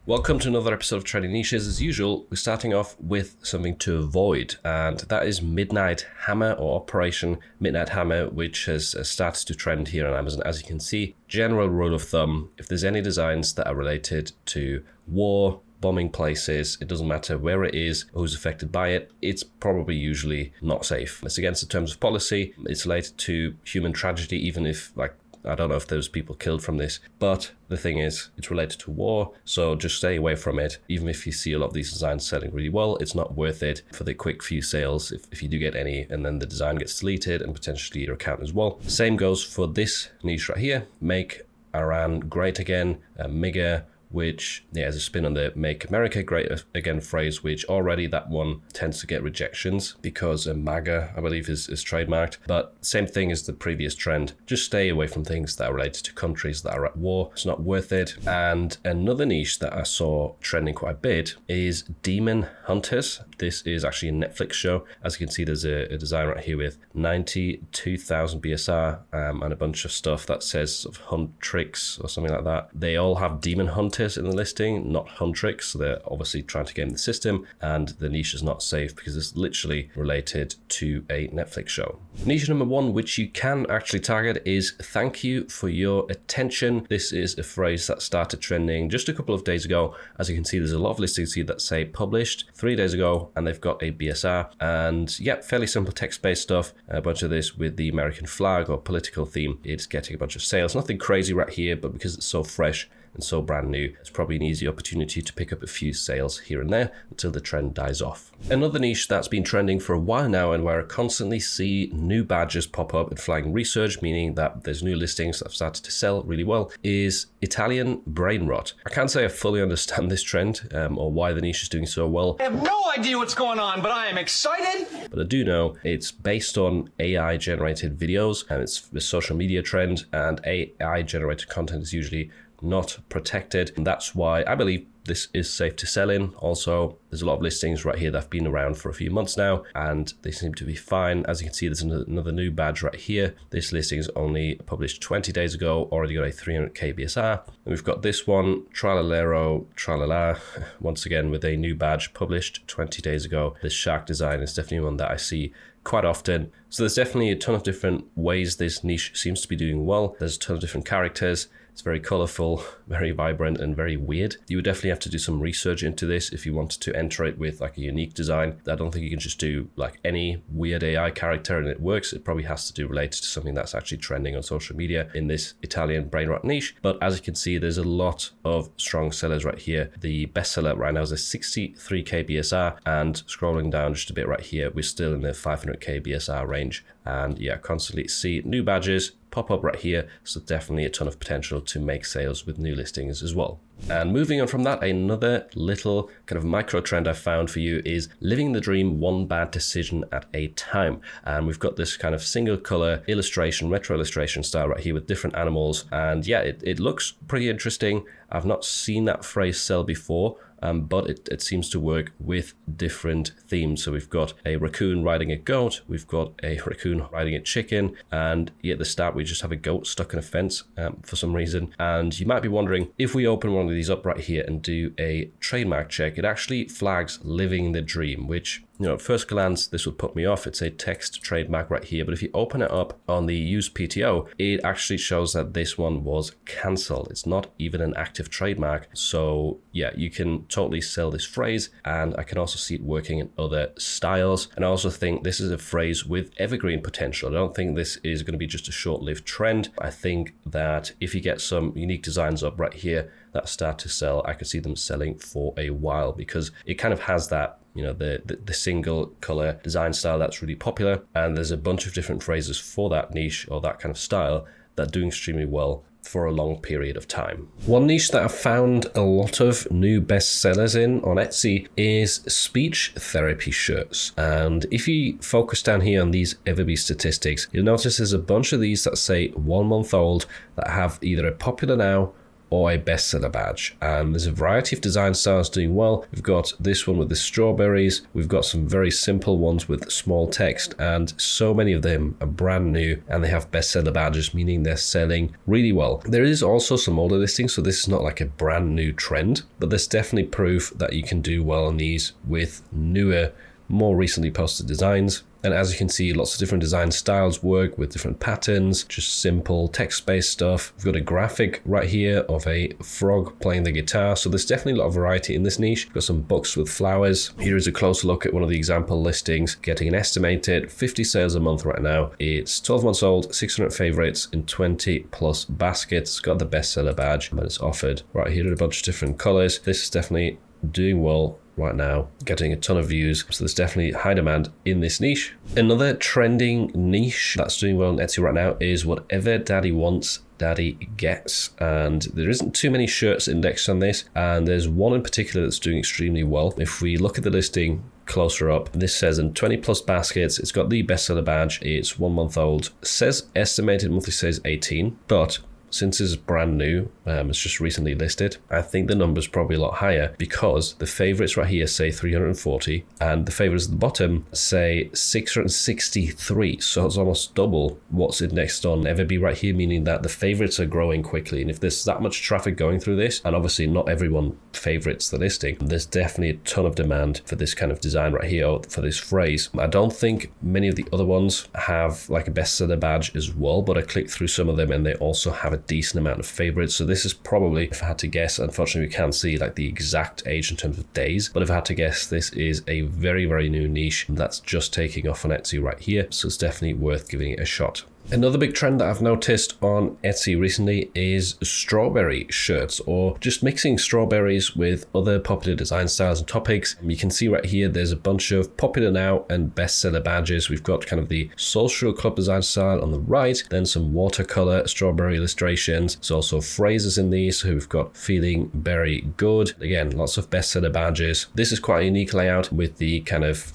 Welcome to another episode of Trending Niches. As usual, we're starting off with something to avoid, and that is Midnight Hammer or Operation Midnight Hammer, which has started to trend here on Amazon. As you can see, general rule of thumb, if there's any designs that are related to war, bombing places, it doesn't matter where it is or who's affected by it, it's probably usually not safe. It's against the terms of policy, it's related to human tragedy, even if, I don't know if there's people killed from this, but the thing is, it's related to war, so just stay away from it. Even if you see a lot of these designs selling really well, it's not worth it for the quick few sales, if you do get any, and then the design gets deleted and potentially your account as well. Same goes for this niche right here, Make Iran Great Again, MIGA, which is a spin on the Make America Great Again phrase, which already that one tends to get rejections because MAGA, I believe, is trademarked. But same thing as the previous trend. Just stay away from things that are related to countries that are at war. It's not worth it. And another niche that I saw trending quite a bit is Demon Hunters. This is actually a Netflix show. As you can see, there's a design right here with 92,000 BSR and a bunch of stuff that says sort of hunt tricks or something like that. They all have Demon Hunters in the listing, not Huntrix, so they're obviously trying to game the system, and the niche is not safe because it's literally related to a Netflix show. Niche number one, which you can actually target, is thank you for your attention. This is a phrase that started trending just a couple of days ago. As you can see, there's a lot of listings here that say published 3 days ago, and they've got a BSR, and fairly simple text-based stuff. A bunch of this with the American flag or political theme. It's getting a bunch of sales. Nothing crazy right here, but because it's so fresh and so brand new, it's probably an easy opportunity to pick up a few sales here and there until the trend dies off. Another niche that's been trending for a while now and where I constantly see new badges pop up and flagging research, meaning that there's new listings that have started to sell really well, is Italian brain rot. I can't say I fully understand this trend or why the niche is doing so well. I have no idea what's going on, but I am excited. But I do know it's based on AI generated videos, and it's a social media trend, and AI generated content is usually not protected, and that's why I believe this is safe to sell in. Also, there's a lot of listings right here that have been around for a few months now, and they seem to be fine. As you can see, there's another new badge right here. This listing is only published 20 days ago, already got a 300k BSR. And we've got this one, Tralalero Tralala, once again with a new badge published 20 days ago. This shark design is definitely one that I see quite often. So there's definitely a ton of different ways this niche seems to be doing well. There's a ton of different characters. It's very colorful, very vibrant, and very weird. You would definitely have to do some research into this if you wanted to enter it with like a unique design. I don't think you can just do like any weird AI character and it works. It probably has to do related to something that's actually trending on social media in this Italian brain rot niche. But as you can see, there's a lot of strong sellers right here. The bestseller right now is a 63k BSR, and scrolling down just a bit right here, we're still in the 500k BSR range. And constantly see new badges pop up right here, so definitely a ton of potential to make sales with new listings as well. And moving on from that, another little kind of micro trend I found for you is living the dream one bad decision at a time. And we've got this kind of single color illustration, retro illustration style right here with different animals, and it looks pretty interesting. I've not seen that phrase sell before, but it seems to work with different themes. So we've got a raccoon riding a goat, we've got a raccoon riding a chicken, and at the start we just have a goat stuck in a fence for some reason. And you might be wondering, if we open one of these up right here and do a trademark check, it actually flags living the dream, which at first glance, this would put me off. It's a text trademark right here. But if you open it up on the use PTO, it actually shows that this one was cancelled. It's not even an active trademark. So you can totally sell this phrase. And I can also see it working in other styles. And I also think this is a phrase with evergreen potential. I don't think this is going to be just a short-lived trend. I think that if you get some unique designs up right here that start to sell, I could see them selling for a while, because it kind of has that the single color design style that's really popular, and there's a bunch of different phrases for that niche or that kind of style that are doing extremely well for a long period of time. One niche that I've found a lot of new bestsellers in on Etsy is speech therapy shirts. And if you focus down here on these Everbee statistics, you'll notice there's a bunch of these that say 1 month old that have either a popular now or a bestseller badge. And there's a variety of design styles doing well. We've got this one with the strawberries. We've got some very simple ones with small text, and so many of them are brand new and they have bestseller badges, meaning they're selling really well. There is also some older listings, so this is not like a brand new trend, but there's definitely proof that you can do well on these with newer, more recently posted designs. And as you can see, lots of different design styles work with different patterns, just simple text-based stuff. We've got a graphic right here of a frog playing the guitar. So there's definitely a lot of variety in this niche. We've got some books with flowers. Here is a closer look at one of the example listings, getting an estimated 50 sales a month right now. It's 12 months old, 600 favorites in 20 plus baskets. It's got the bestseller badge, and it's offered right here in a bunch of different colors. This is definitely doing well right now, getting a ton of views, so there's definitely high demand in this niche. Another trending niche that's doing well on Etsy right now is whatever daddy wants, daddy gets, and there isn't too many shirts indexed on this, and there's one in particular that's doing extremely well. If we look at the listing closer up, this says in 20 plus baskets, it's got the bestseller badge, it's 1 month old, says estimated monthly sales 18, but since it's brand new, it's just recently listed, I think the number's probably a lot higher because the favorites right here say 340 and the favorites at the bottom say 663. So it's almost double what's indexed on Everbee right here, meaning that the favorites are growing quickly. And if there's that much traffic going through this, and obviously not everyone favorites the listing, there's definitely a ton of demand for this kind of design right here, or for this phrase. I don't think many of the other ones have like a bestseller badge as well, but I clicked through some of them and they also have a decent amount of favorites. So this is probably, if I had to guess, unfortunately we can't see like the exact age in terms of days, but if I had to guess, this is a very, very new niche that's just taking off on Etsy right here. So it's definitely worth giving it a shot. Another big trend that I've noticed on Etsy recently is strawberry shirts, or just mixing strawberries with other popular design styles and topics. You can see right here there's a bunch of popular now and bestseller badges. We've got kind of the social club design style on the right, then some watercolor strawberry illustrations. There's also phrases in these. So we've got feeling very good. Again, lots of bestseller badges. This is quite a unique layout with the kind of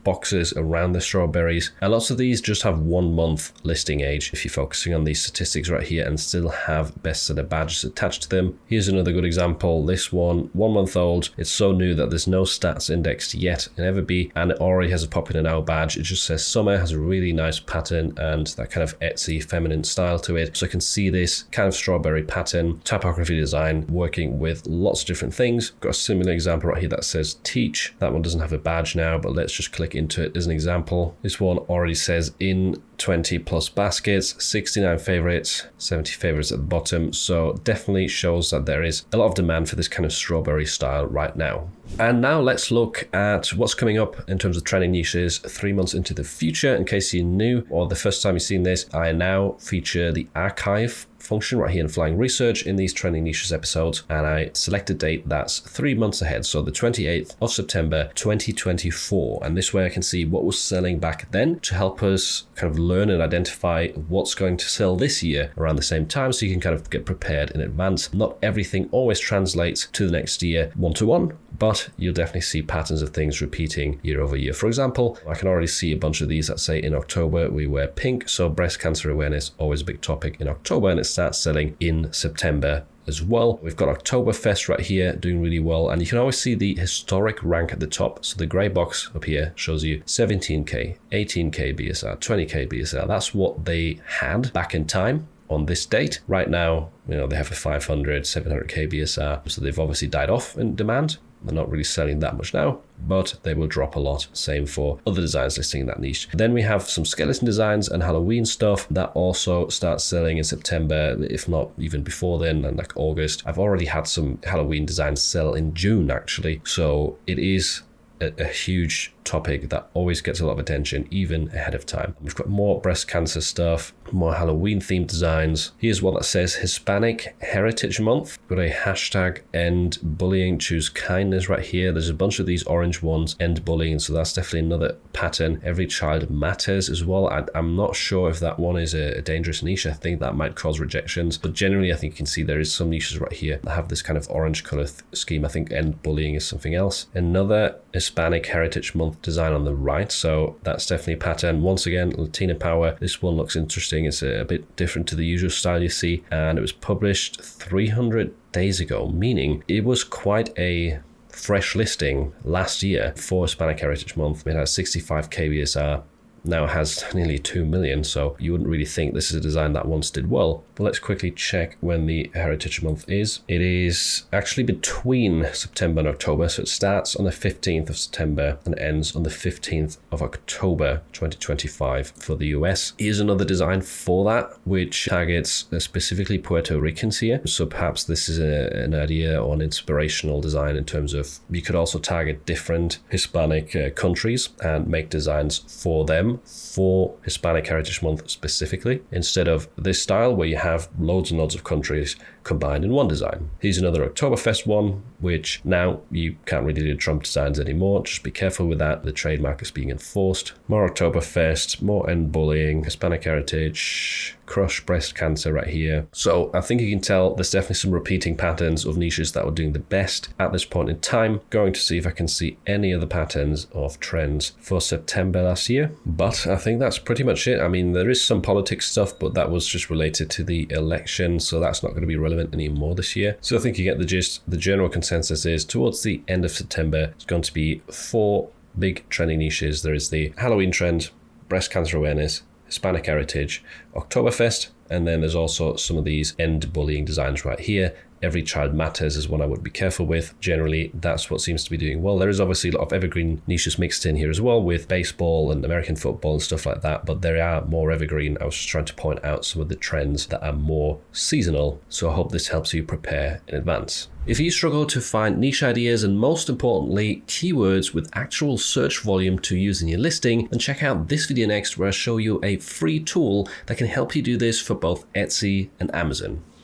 boxes around the strawberries, and lots of these just have 1 month listing age if you're focusing on these statistics right here, and still have bestseller badges attached to them. Here's another good example. This one, 1 month old. It's so new that there's no stats indexed yet in Everbee, and it already has a popular now badge. It just says summer, has a really nice pattern and that kind of Etsy feminine style to it. So I can see this kind of strawberry pattern, typography design, working with lots of different things. Got a similar example right here that says teach. That one doesn't have a badge now, but let's just click into it as an example. This one already says in 20 plus baskets, 69 favorites, 70 favorites at the bottom. So definitely shows that there is a lot of demand for this kind of strawberry style right now. And now let's look at what's coming up in terms of trending niches 3 months into the future. In case you're new or the first time you've seen this, I now feature the archive function right here in Flying Research in these trending niches episodes, and I select a date that's 3 months ahead, so the 28th of September 2024, and this way I can see what was selling back then to help us kind of learn and identify what's going to sell this year around the same time, so you can kind of get prepared in advance. Not everything always translates to the next year one-to-one, but you'll definitely see patterns of things repeating year over year. For example, I can already see a bunch of these that say in October we wear pink, so breast cancer awareness, always a big topic in October, and it starts selling in September as well. We've got Oktoberfest right here doing really well, and you can always see the historic rank at the top. So the gray box up here shows you 17k, 18k BSR, 20k BSR. That's what they had back in time on this date. Right now, they have a 500, 700k BSR, so they've obviously died off in demand. They're not really selling that much now, but they will drop a lot. Same for other designs listing in that niche. Then we have some skeleton designs and Halloween stuff that also starts selling in September, if not even before then, and like August. I've already had some Halloween designs sell in June actually. So it is a huge topic that always gets a lot of attention even ahead of time. We've got more breast cancer stuff, more Halloween themed designs. Here's one that says Hispanic Heritage Month. We've got a hashtag end bullying, choose kindness right here. There's a bunch of these orange ones, end bullying, so that's definitely another pattern. Every child matters as well. I'm not sure if that one is a dangerous niche. I think that might cause rejections, but generally I think you can see there is some niches right here that have this kind of orange color scheme. I think end bullying is something else. Another is Hispanic Heritage Month design on the right. So that's definitely a pattern. Once again, Latina Power. This one looks interesting. It's a bit different to the usual style you see. And it was published 300 days ago, meaning it was quite a fresh listing last year for Hispanic Heritage Month. It has 65k BSR. Now has nearly 2 million, so you wouldn't really think this is a design that once did well. But let's quickly check when the Heritage Month is. It is actually between September and October, so it starts on the 15th of September and ends on the 15th of October 2025 for the US. Here's another design for that, which targets specifically Puerto Ricans here. So perhaps this is an idea or an inspirational design in terms of you could also target different Hispanic countries and make designs for them for Hispanic Heritage Month specifically, instead of this style where you have loads and loads of countries combined in one design. Here's another Oktoberfest one, which now you can't really do Trump designs anymore. Just be careful with that. The trademark is being enforced. More Oktoberfest, more end bullying, Hispanic Heritage, crush breast cancer right here. So I think you can tell there's definitely some repeating patterns of niches that were doing the best at this point in time. Going to see if I can see any other patterns of trends for September last year. But I think that's pretty much it. I mean, there is some politics stuff, but that was just related to the election, so that's not going to be relevant anymore this year. So I think you get the gist. The general consensus is towards the end of September, it's going to be 4 big trending niches. There is the Halloween trend, breast cancer awareness, Hispanic Heritage, Oktoberfest, and then there's also some of these end bullying designs right here. Every Child Matters is one I would be careful with. Generally, that's what seems to be doing well. There is obviously a lot of evergreen niches mixed in here as well with baseball and American football and stuff like that, but there are more evergreen. I was just trying to point out some of the trends that are more seasonal, so I hope this helps you prepare in advance. If you struggle to find niche ideas and most importantly, keywords with actual search volume to use in your listing, then check out this video next where I show you a free tool that can help you do this for both Etsy and Amazon.